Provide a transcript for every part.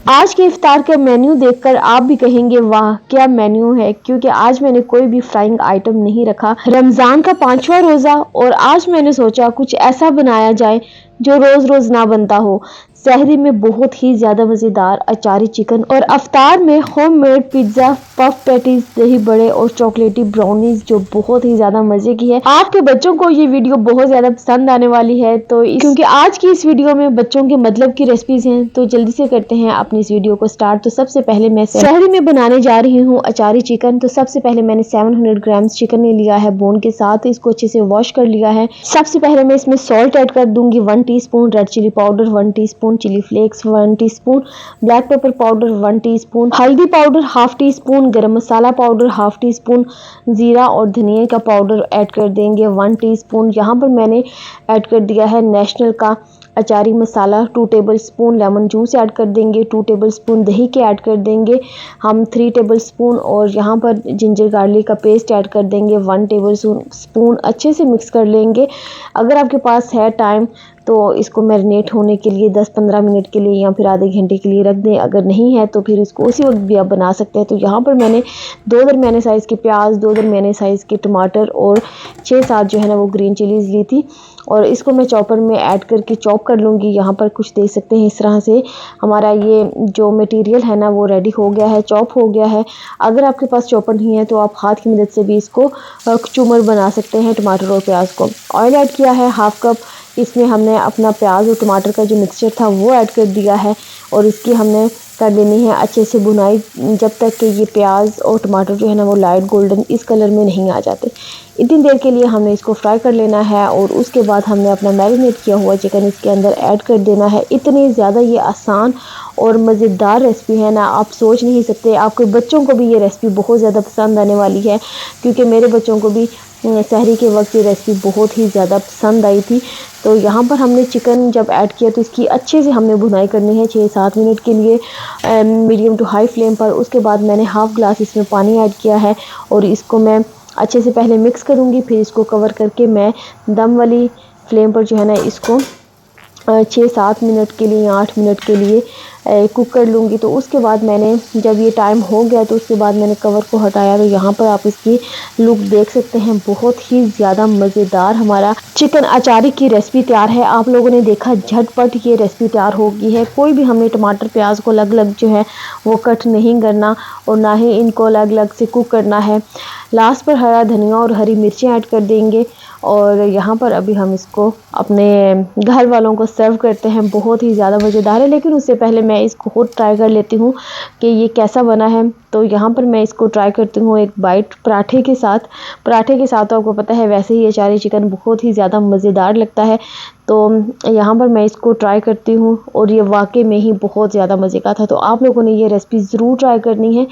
आज के इफ्तार का मेन्यू देखकर आप भी कहेंगे वाह क्या मेन्यू है, क्योंकि आज मैंने कोई भी फ्राइंग आइटम नहीं रखा। रमज़ान का 5वां रोज़ा और आज मैंने सोचा कुछ ऐसा बनाया जाए जो रोज़ रोज़ ना बनता हो। सहरी में बहुत ही ज़्यादा मज़ेदार अचारी चिकन और अफ्तार में होममेड पिज़्ज़ा, पफ पैटीज, दही बड़े और चॉकलेटी ब्राउनीज जो बहुत ही ज़्यादा मज़े की है। आपके बच्चों को ये वीडियो बहुत ज़्यादा पसंद आने वाली है, तो क्योंकि आज की इस वीडियो में बच्चों के मतलब की रेसिपीज हैं, तो जल्दी से करते हैं अपनी इस वीडियो को स्टार्ट। तो सबसे पहले मैं सहरी में बनाने जा रही हूँ अचारी चिकन। तो सबसे पहले मैंने 700 ग्राम चिकन ले लिया है बोन के साथ, इसको अच्छे से वॉश कर लिया है। सबसे पहले मैं इसमें सॉल्ट ऐड कर दूंगी 1 teaspoon, red chilli powder 1 teaspoon, chilli flakes 1 teaspoon, black pepper powder 1 teaspoon, हल्दी powder half teaspoon, garam masala powder half teaspoon, जीरा और धनिया का पाउडर ऐड कर देंगे 1 टीस्पून। यहाँ पर मैंने ऐड कर दिया है नेशनल का अचारी मसाला 2 टेबलस्पून, लेमन जूस ऐड कर देंगे 2 टेबलस्पून, दही के ऐड कर देंगे हम 3 टेबलस्पून और यहाँ पर जिंजर गार्लिक का पेस्ट ऐड कर देंगे 1 टेबलस्पून। अच्छे से मिक्स कर लेंगे। अगर आपके पास है टाइम तो इसको मैरिनेट होने के लिए 10-15 मिनट के लिए या फिर आधे घंटे के लिए रख दें। अगर नहीं है तो फिर इसको उसी वक्त भी आप बना सकते हैं। तो यहाँ पर मैंने 2 दरमियाने साइज़ के प्याज, 2 दरमियाने साइज़ के टमाटर और 6-7 जो है ना वो ग्रीन चिलीज़ ली थी और इसको मैं चॉपर में ऐड करके चॉप कर लूँगी। यहाँ पर कुछ देख सकते हैं इस तरह से हमारा ये जो मटेरियल है ना वो रेडी हो गया है, चॉप हो गया है। अगर आपके पास चॉपर नहीं है तो आप हाथ की मदद से भी इसको चूमर बना सकते हैं टमाटर और प्याज को। ऑयल ऐड किया है हाफ कप, इसमें हमने अपना प्याज और टमाटर का जो मिक्सचर था वो ऐड कर दिया है और इसकी हमने कर लेनी है अच्छे से भुनाई जब तक कि ये प्याज और टमाटर जो है ना वो लाइट गोल्डन इस कलर में नहीं आ जाते। इतनी देर के लिए हमने इसको फ्राई कर लेना है और उसके बाद हमने अपना मैरिनेट किया हुआ चिकन इसके अंदर ऐड कर देना है। इतनी ज़्यादा ये आसान और मज़ेदार रेसिपी है ना, आप सोच नहीं सकते। आपके बच्चों को भी ये रेसिपी बहुत ज़्यादा पसंद आने वाली है, क्योंकि मेरे बच्चों को भी सहरी के वक्त ये रेसिपी बहुत ही ज़्यादा पसंद आई थी। तो यहाँ पर हमने चिकन जब ऐड किया तो इसकी अच्छे से हमने भुनाई करनी है 6-7 मिनट के लिए मीडियम टू हाई फ्लेम पर। उसके बाद मैंने हाफ़ ग्लास इसमें पानी ऐड किया है और इसको मैं अच्छे से पहले मिक्स करूँगी, फिर इसको कवर करके मैं दम वाली फ्लेम पर जो है ना इसको 6-7 मिनट के लिए या 8 मिनट के लिए कुक कर लूँगी। तो उसके बाद मैंने जब ये टाइम हो गया तो उसके बाद मैंने कवर को हटाया। तो यहाँ पर आप इसकी लुक देख सकते हैं, बहुत ही ज़्यादा मज़ेदार हमारा चिकन अचारी की रेसिपी तैयार है। आप लोगों ने देखा झटपट ये रेसिपी तैयार हो गई है। कोई भी हमने टमाटर प्याज को अलग अलग जो है वो कट नहीं करना और ना ही इनको अलग अलग से कुक करना है। लास्ट पर हरा धनिया और हरी मिर्चें ऐड कर देंगे और यहाँ पर अभी हम इसको अपने घर वालों को सर्व करते हैं। बहुत ही ज़्यादा मज़ेदार है, लेकिन उससे पहले मैं इसको खुद ट्राई कर लेती हूँ कि ये कैसा बना है। तो यहाँ पर मैं इसको ट्राई करती हूँ एक बाइट पराठे के साथ। पराठे के साथ तो आपको पता है वैसे ही अचारी चिकन बहुत ही ज़्यादा मज़ेदार लगता है। तो यहाँ पर मैं इसको ट्राई करती हूँ और ये वाकई में ही बहुत ज़्यादा मज़े का था। तो आप लोगों ने ये रेसिपी ज़रूर ट्राई करनी है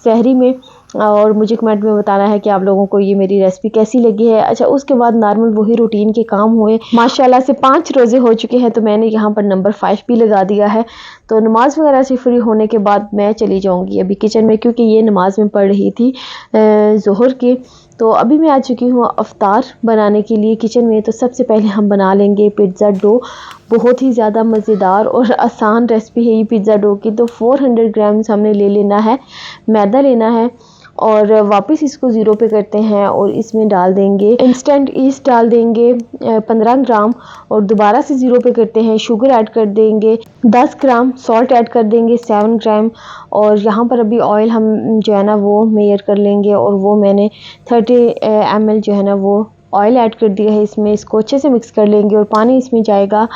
सहरी में और मुझे कमेंट में बताना है कि आप लोगों को ये मेरी रेसिपी कैसी लगी है। अच्छा, उसके बाद नॉर्मल वही रूटीन के काम हुए। माशाल्लाह से 5 रोज़े हो चुके हैं, तो मैंने यहाँ पर नंबर 5 भी लगा दिया है। तो नमाज वगैरह से फ्री होने के बाद मैं चली जाऊँगी अभी किचन में, क्योंकि ये नमाज में पढ़ रही थी ज़ोहर की। तो अभी मैं आ चुकी हूँ अफ्तार बनाने के लिए किचन में। तो सबसे पहले हम बना लेंगे पिज़्ज़ा डो। बहुत ही ज़्यादा मज़ेदार और आसान रेसिपी है ये पिज़्ज़ा डो की। तो 400 ग्राम्स हमने ले लेना है, मैदा लेना है और वापस इसको ज़ीरो पे करते हैं और इसमें डाल देंगे इंस्टेंट ईस्ट डाल देंगे 15 ग्राम और दोबारा से ज़ीरो पे करते हैं। शुगर ऐड कर देंगे 10 ग्राम, सॉल्ट ऐड कर देंगे 7 ग्राम और यहाँ पर अभी ऑयल हम जो है ना वो मेजर कर लेंगे और वो मैंने 30 ml जो है ना वो ऑयल ऐड कर दिया है इसमें। इसको अच्छे से मिक्स कर लेंगे और पानी इसमें जाएगा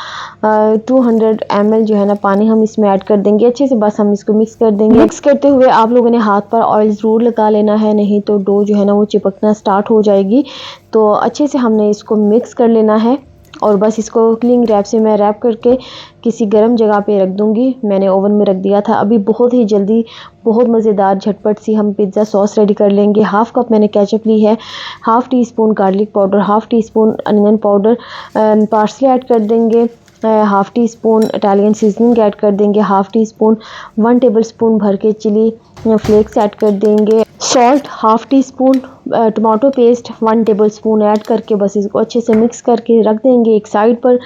200 ml जो है ना पानी हम इसमें ऐड कर देंगे अच्छे से। बस हम इसको मिक्स कर देंगे। मिक्स करते हुए आप लोगों ने हाथ पर ऑयल ज़रूर लगा लेना है, नहीं तो डो जो है ना वो चिपकना स्टार्ट हो जाएगी। तो अच्छे से हमने इसको मिक्स कर लेना है और बस इसको क्लिंग रैप से मैं रैप करके किसी गर्म जगह पे रख दूंगी। मैंने ओवन में रख दिया था। अभी बहुत ही जल्दी बहुत मज़ेदार झटपट सी हम पिज़्ज़ा सॉस रेडी कर लेंगे। हाफ़ कप मैंने केचप ली है, half tea spoon garlic powder, half tea spoon onion powder, parsley add कर देंगे, half tea spoon Italian seasoning add कर देंगे, हाफ़ टी स्पून 1 टेबलस्पून भर के चिली फ्लेक्स ऐड कर देंगे, salt half tea spoon, tomato paste 1 tablespoon add करके बस इसको अच्छे से मिक्स करके रख देंगे एक साइड पर।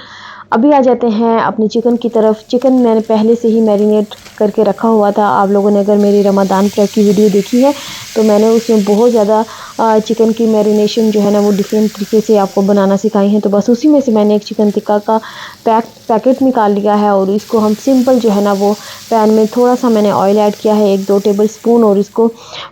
अभी आ जाते हैं अपने चिकन की तरफ। चिकन मैंने पहले से ही मैरिनेट करके रखा हुआ था। आप लोगों ने अगर मेरी रमज़ान प्रेप की वीडियो देखी है तो मैंने उसमें बहुत ज़्यादा चिकन की मैरिनेशन जो है ना वो डिफरेंट तरीके से आपको बनाना सिखाई है। तो बस उसी में से मैंने एक चिकन टिक्का का पैकेट निकाल लिया है और इसको हम सिंपल जो है ना वो पैन में थोड़ा सा मैंने ऑयल ऐड किया है 1-2 टेबल स्पून, और इसको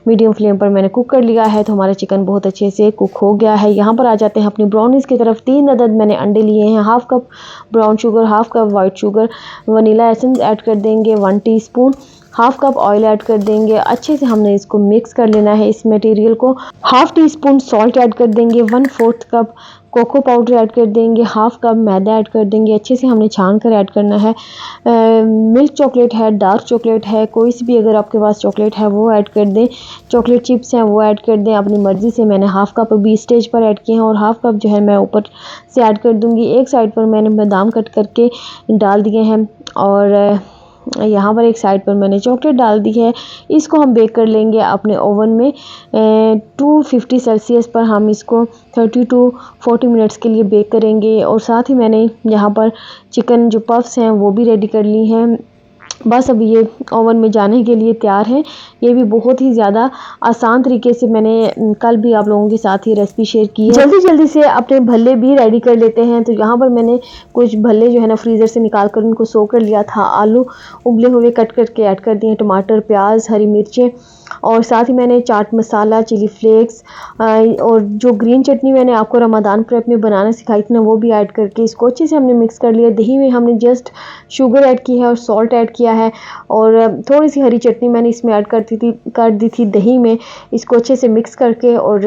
मीडियम फ्लेम पर मैंने कुक कर लिया है। तो हमारा चिकन बहुत अच्छे से कुक हो गया है। यहाँ पर आ जाते हैं अपनी ब्राउनीज़ की तरफ। 3 अदद मैंने अंडे लिए हैं, half cup brown sugar, half cup white sugar, vanilla essence add कर देंगे 1 teaspoon, half cup oil add कर देंगे। अच्छे से हमने इसको मिक्स कर लेना है इस मटेरियल को। Half tea spoon salt add कर देंगे, 1/4 कप कोको पाउडर ऐड कर देंगे, हाफ कप मैदा ऐड कर देंगे। अच्छे से हमने छान कर ऐड करना है। मिल्क चॉकलेट है, डार्क चॉकलेट है, कोई सी भी अगर आपके पास चॉकलेट है वो ऐड कर दें। चॉकलेट चिप्स हैं वो ऐड कर दें अपनी मर्ज़ी से। मैंने हाफ कप अभी स्टेज पर ऐड किए हैं और हाफ कप जो है मैं ऊपर से ऐड कर दूँगी। एक साइड पर मैंने बादाम कट करके डाल दिए हैं और यहाँ पर एक साइड पर मैंने चॉकलेट डाल दी है। इसको हम बेक कर लेंगे अपने ओवन में 250 सेल्सियस पर। हम इसको 30 टू 40 मिनट्स के लिए बेक करेंगे। और साथ ही मैंने यहाँ पर चिकन जो पफ्स हैं वो भी रेडी कर ली हैं। बस अब ये ओवन में जाने के लिए तैयार है। ये भी बहुत ही ज़्यादा आसान तरीके से मैंने कल भी आप लोगों के साथ ही रेसिपी शेयर की है। जल्दी जल्दी से अपने भल्ले भी रेडी कर लेते हैं। तो यहाँ पर मैंने कुछ भल्ले जो है ना फ्रीज़र से निकाल कर उनको सो कर लिया था। आलू उबले हुए कट करके ऐड कर दिए, टमाटर, प्याज, हरी मिर्चें, और साथ ही मैंने चाट मसाला, चिली फ्लेक्स और जो ग्रीन चटनी मैंने आपको रमज़ान प्रेप में बनाना सिखाई थी ना वो भी ऐड करके इसको अच्छे से हमने मिक्स कर लिया। दही में हमने जस्ट शुगर ऐड की है और सॉल्ट ऐड किया है और थोड़ी सी हरी चटनी मैंने इसमें ऐड कर दी थी दही में। इसको अच्छे से मिक्स करके और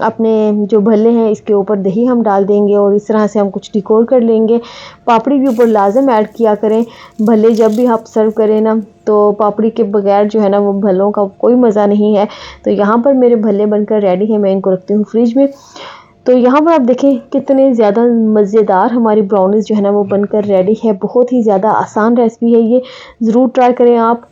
अपने जो भल्ले हैं इसके ऊपर दही हम डाल देंगे और इस तरह से हम कुछ डेकोर कर लेंगे। पापड़ी भी ऊपर लाजम ऐड किया करें भल्ले जब भी आप सर्व करें ना, तो पापड़ी के बगैर जो है ना वो भल्लों का कोई मज़ा नहीं है। तो यहाँ पर मेरे भल्ले बनकर रेडी हैं, मैं इनको रखती हूँ फ्रिज में। तो यहाँ पर आप देखें कितने ज़्यादा मज़ेदार हमारी ब्राउनीज़ जो है ना वो बनकर रेडी है। बहुत ही ज़्यादा आसान रेसिपी है ये, ज़रूर ट्राई करें आप।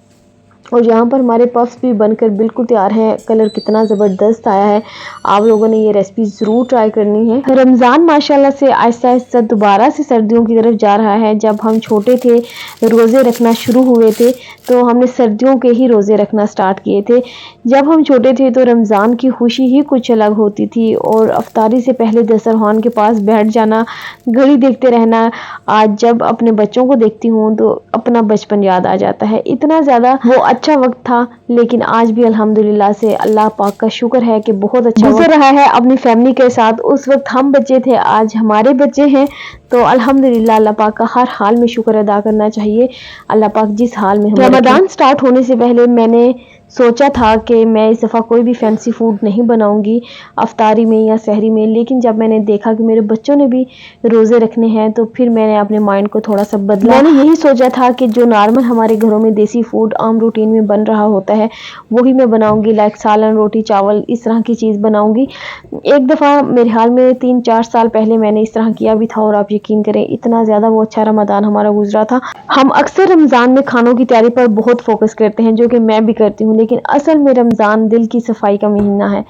और यहाँ पर हमारे पफ्स भी बनकर बिल्कुल तैयार हैं। कलर कितना ज़बरदस्त आया है। आप लोगों ने ये रेसिपी ज़रूर ट्राई करनी है। रमज़ान माशाल्लाह से आहिस्ता आहिस्ता दोबारा से सर्दियों की तरफ जा रहा है। जब हम छोटे थे, रोज़े रखना शुरू हुए थे, तो हमने सर्दियों के ही रोज़े रखना स्टार्ट किए थे। जब हम छोटे थे तो रमज़ान की खुशी ही कुछ अलग होती थी और अफ्तारी से पहले दस्तरखान के पास बैठ जाना, घड़ी देखते रहना। आज जब अपने बच्चों को देखती हूँ तो अपना बचपन याद आ जाता है। इतना ज़्यादा वो अच्छा वक्त था, लेकिन आज भी अल्हम्दुलिल्लाह से अल्लाह पाक का शुक्र है कि बहुत अच्छा गुजर रहा है अपनी फैमिली के साथ। उस वक्त हम बच्चे थे, आज हमारे बच्चे हैं, तो अल्हम्दुलिल्लाह अल्लाह पाक का हर हाल में शुक्र अदा करना चाहिए। अल्लाह पाक जिस हाल में रमज़ान स्टार्ट होने से पहले मैंने सोचा था कि मैं इस दफ़ा कोई भी फैंसी फूड नहीं बनाऊंगी अफ्तारी में या सहरी में, लेकिन जब मैंने देखा कि मेरे बच्चों ने भी रोज़े रखने हैं तो फिर मैंने अपने माइंड को थोड़ा सा बदला। मैंने यही सोचा था कि जो नॉर्मल हमारे घरों में देसी फूड आम रूटीन में बन रहा होता है वही मैं बनाऊंगी, लाइक सालन, रोटी, चावल, इस तरह की चीज़ बनाऊंगी। एक दफ़ा मेरे हाल में 3-4 साल पहले मैंने इस तरह किया भी था और आप यकीन करें इतना ज़्यादा वो अच्छा रमज़ान हमारा गुजरा था। हम अक्सर रमज़ान में खानों की तैयारी पर बहुत फोकस करते हैं, जो कि मैं भी करती हूँ, लेकिन असल में रमज़ान दिल की सफाई का महीना है।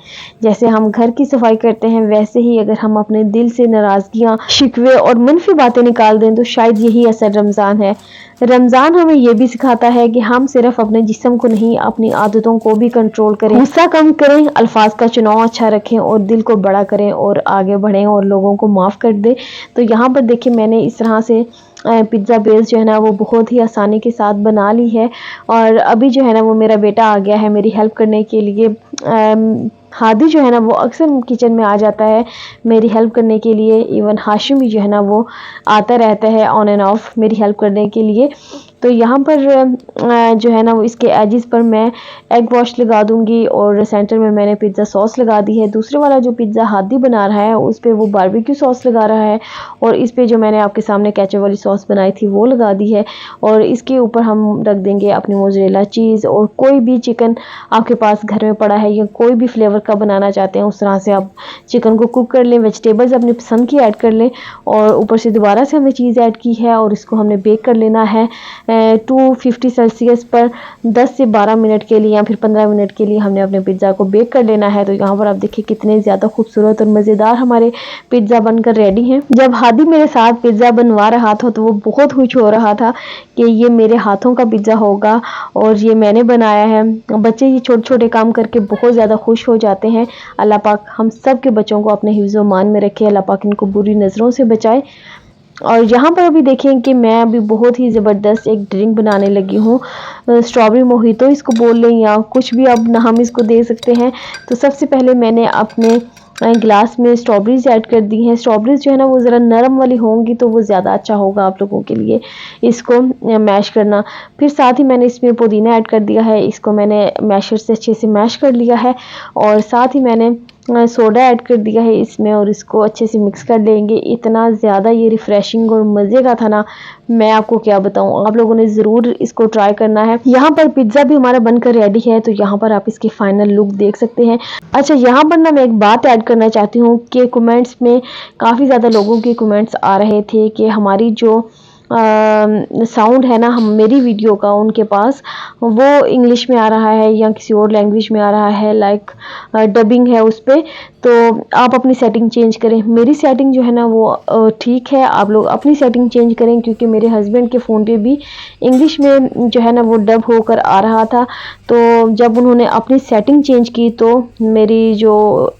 जैसे हम घर की सफाई करते हैं वैसे ही अगर हम अपने दिल से नाराज़गियाँ, शिकवे और मनफी बातें निकाल दें तो शायद यही असल रमज़ान है। रमज़ान हमें ये भी सिखाता है कि हम सिर्फ अपने जिस्म को नहीं अपनी आदतों को भी कंट्रोल करें, गुस्सा कम करें, अल्फाज का चुनाव अच्छा रखें और दिल को बड़ा करें और आगे बढ़ें और लोगों को माफ़ कर दें। तो यहाँ पर देखिए मैंने इस तरह से पिज़्ज़ा बेस जो है ना वो बहुत ही आसानी के साथ बना ली है और अभी जो है ना वो मेरा बेटा आ गया है मेरी हेल्प करने के लिए। हादी जो है ना वो अक्सर किचन में आ जाता है मेरी हेल्प करने के लिए। इवन हाशिम भी जो है ना वो आता रहता है ऑन एंड ऑफ मेरी हेल्प करने के लिए। तो यहाँ पर जो है ना वो इसके एजेस पर मैं एग वॉश लगा दूंगी और सेंटर में मैंने पिज़्ज़ा सॉस लगा दी है। दूसरे वाला जो पिज़्ज़ा हादी बना रहा है उस पर वो बारबेक्यू सॉस लगा रहा है और इस पे जो मैंने आपके सामने केचप वाली सॉस बनाई थी वो लगा दी है और इसके ऊपर हम रख देंगे अपनी मोज़रेला चीज़ और कोई भी चिकन आपके पास घर में पड़ा है या कोई भी फ्लेवर का बनाना चाहते हैं उस तरह से आप चिकन को कुक कर लें। वेजिटेबल्स अपनी पसंद की ऐड कर लें और ऊपर से दोबारा से हमने चीज़ ऐड की है और इसको हमने बेक कर लेना है 250 सेल्सियस पर 10 से 12 मिनट के लिए या फिर 15 मिनट के लिए हमने अपने पिज़्ज़ा को बेक कर लेना है। तो यहाँ पर आप देखिए कितने ज़्यादा खूबसूरत और मज़ेदार हमारे पिज़्ज़ा बनकर रेडी हैं। जब हादी मेरे साथ पिज़्ज़ा बनवा रहा था तो वो बहुत खुश हो रहा था कि ये मेरे हाथों का पिज़्ज़ा होगा और ये मैंने बनाया है। बच्चे ये छोटे-छोटे काम करके बहुत ज़्यादा खुश हो जाते हैं। अल्लाह पाक हम सब के बच्चों को अपने हिफ्ज़-ओ-मान में रखे, अल्लाह पाक इनको बुरी नज़रों से बचाए। और यहाँ पर अभी देखें कि मैं अभी बहुत ही ज़बरदस्त एक ड्रिंक बनाने लगी हूँ। स्ट्रॉबेरी मोहितो इसको बोल लें या कुछ भी अब नाम इसको दे सकते हैं। तो सबसे पहले मैंने अपने गिलास में स्ट्रॉबेरीज ऐड कर दी हैं। स्ट्रॉबेरीज जो है ना वो ज़रा नरम वाली होंगी तो वो ज़्यादा अच्छा होगा आप लोगों के लिए इसको मैश करना। फिर साथ ही मैंने इसमें पुदीना ऐड कर दिया है, इसको मैंने मैशर से अच्छे से मैश कर लिया है और साथ ही मैंने सोडा ऐड कर दिया है इसमें और इसको अच्छे से मिक्स कर लेंगे। इतना ज़्यादा ये रिफ़्रेशिंग और मज़े का था ना, मैं आपको क्या बताऊँ। आप लोगों ने ज़रूर इसको ट्राई करना है। यहाँ पर पिज़्ज़ा भी हमारा बनकर रेडी है, तो यहाँ पर आप इसकी फाइनल लुक देख सकते हैं। अच्छा, यहाँ पर ना मैं एक बात ऐड करना चाहती हूँ कि कमेंट्स में काफ़ी ज़्यादा लोगों के कमेंट्स आ रहे थे कि हमारी जो साउंड है ना मेरी वीडियो का उनके पास वो इंग्लिश में आ रहा है या किसी और लैंग्वेज में आ रहा है, लाइक डबिंग है उस पर। तो आप अपनी सेटिंग चेंज करें। मेरी सेटिंग जो है ना वो ठीक है, आप लोग अपनी सेटिंग चेंज करें क्योंकि मेरे हस्बैंड के फ़ोन पे भी इंग्लिश में जो है ना वो डब होकर आ रहा था। तो जब उन्होंने अपनी सेटिंग चेंज की तो मेरी जो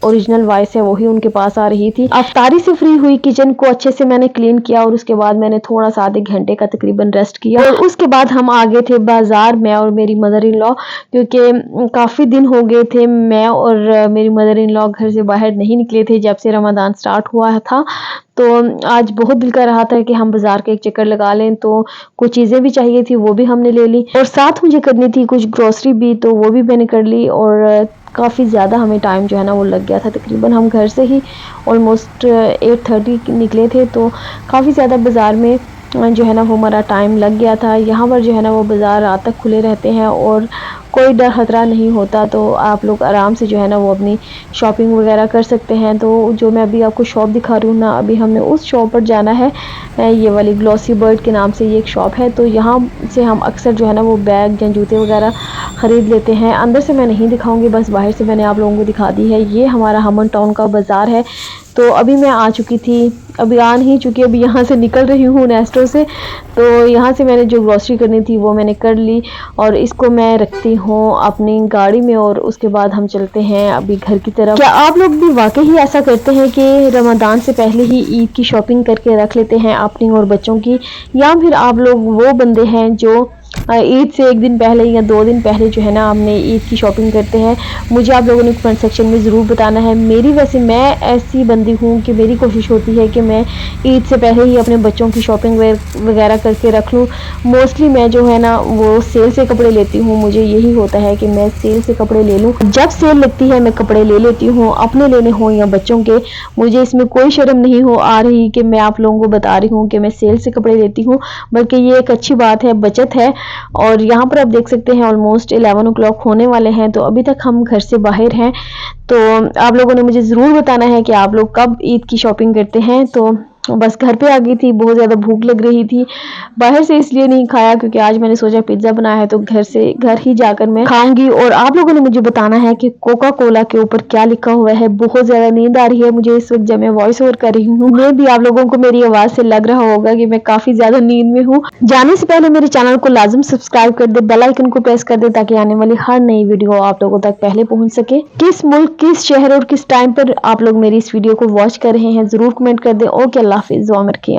ओरिजिनल वॉइस है वही उनके पास आ रही थी। अफ्तारी से फ्री हुई, किचन को अच्छे से मैंने क्लीन किया और उसके बाद मैंने थोड़ा सा आधे घंटे का तकरीबन रेस्ट किया और उसके बाद हम आ गए थे बाजार, मैं और मेरी मदर इन लॉ, क्योंकि काफ़ी दिन हो गए थे मैं और मेरी मदर इन लॉ घर से बाहर नहीं निकले थे जब से रमज़ान स्टार्ट हुआ था। तो आज बहुत दिल कर रहा था कि हम बाज़ार का एक चक्कर लगा लें, तो कुछ चीज़ें भी चाहिए थी वो भी हमने ले ली और साथ मुझे करनी थी कुछ ग्रोसरी भी, तो वो भी मैंने कर ली और काफ़ी ज़्यादा हमें टाइम जो है ना वो लग गया था। तकरीबन हम घर से ही ऑलमोस्ट 8:30 निकले थे, तो काफ़ी ज़्यादा बाज़ार में जो है ना वो हमारा टाइम लग गया था। यहाँ पर जो है ना वो बाज़ार रात तक खुले रहते हैं और कोई डर खतरा नहीं होता, तो आप लोग आराम से जो है ना वो अपनी शॉपिंग वगैरह कर सकते हैं। तो जो मैं अभी आपको शॉप दिखा रही हूँ ना, अभी हमने उस शॉप पर जाना है। ये वाली ग्लॉसी बर्ड के नाम से ये एक शॉप है, तो यहाँ से हम अक्सर जो है ना वो बैग या जूते वगैरह ख़रीद लेते हैं। अंदर से मैं नहीं दिखाऊंगी, बस बाहर से मैंने आप लोगों को दिखा दी है। ये हमारा हमन टाउन का बाज़ार है। तो अभी मैं आ चुकी थी, अभी आ नहीं चुकी, अभी यहाँ से निकल रही हूँ नेस्टो से। तो यहाँ से मैंने जो ग्रॉसरी करनी थी वो मैंने कर ली और इसको मैं रखती हूँ अपनी गाड़ी में और उसके बाद हम चलते हैं अभी घर की तरफ। क्या आप लोग भी वाकई ही ऐसा करते हैं कि रमज़ान से पहले ही ईद की शॉपिंग करके रख लेते हैं अपनी और बच्चों की, या फिर आप लोग वो बंदे हैं जो ईद से एक दिन पहले या 2 दिन पहले जो है ना हमने ईद की शॉपिंग करते हैं? मुझे आप लोगों ने कमेंट सेक्शन में ज़रूर बताना है। वैसे मैं ऐसी बंदी हूँ कि मेरी कोशिश होती है कि मैं ईद से पहले ही अपने बच्चों की शॉपिंग वगैरह करके रख लूँ। मोस्टली मैं जो है ना वो सेल से कपड़े लेती हूँ, मुझे यही होता है कि मैं सेल से कपड़े ले लूँ। जब सेल लगती है मैं कपड़े ले लेती हूँ, अपने लेने हों या बच्चों के। मुझे इसमें कोई शर्म नहीं हो आ रही कि मैं आप लोगों को बता रही हूँ कि मैं सेल से कपड़े लेती हूँ, बल्कि ये एक अच्छी बात है, बचत है। और यहाँ पर आप देख सकते हैं ऑलमोस्ट 11 o'clock होने वाले हैं, तो अभी तक हम घर से बाहर हैं। तो आप लोगों ने मुझे ज़रूर बताना है कि आप लोग कब ईद की शॉपिंग करते हैं। तो बस घर पे आ गई थी, बहुत ज़्यादा भूख लग रही थी। बाहर से इसलिए नहीं खाया क्योंकि आज मैंने सोचा पिज़्ज़ा बनाया है तो घर ही जाकर मैं खाऊंगी। और आप लोगों ने मुझे बताना है कि कोका कोला के ऊपर क्या लिखा हुआ है। बहुत ज़्यादा नींद आ रही है मुझे इस वक्त जब मैं वॉइस ओवर कर रही हूँ। मैं भी आप लोगों को मेरी आवाज़ से लग रहा होगा कि मैं काफ़ी ज़्यादा नींद में हूँ। जाने से पहले मेरे चैनल को लाजम सब्सक्राइब कर दे, बेल आइकन को प्रेस कर दे ताकि आने वाली हर नई वीडियो आप लोगों तक पहले पहुँच सके। किस मुल्क, किस शहर और किस टाइम पर आप लोग मेरी इस वीडियो को वॉच कर रहे हैं ज़रूर कमेंट कर दे। ओके, अल्लाह हाफिज़, दुआ में रखिए।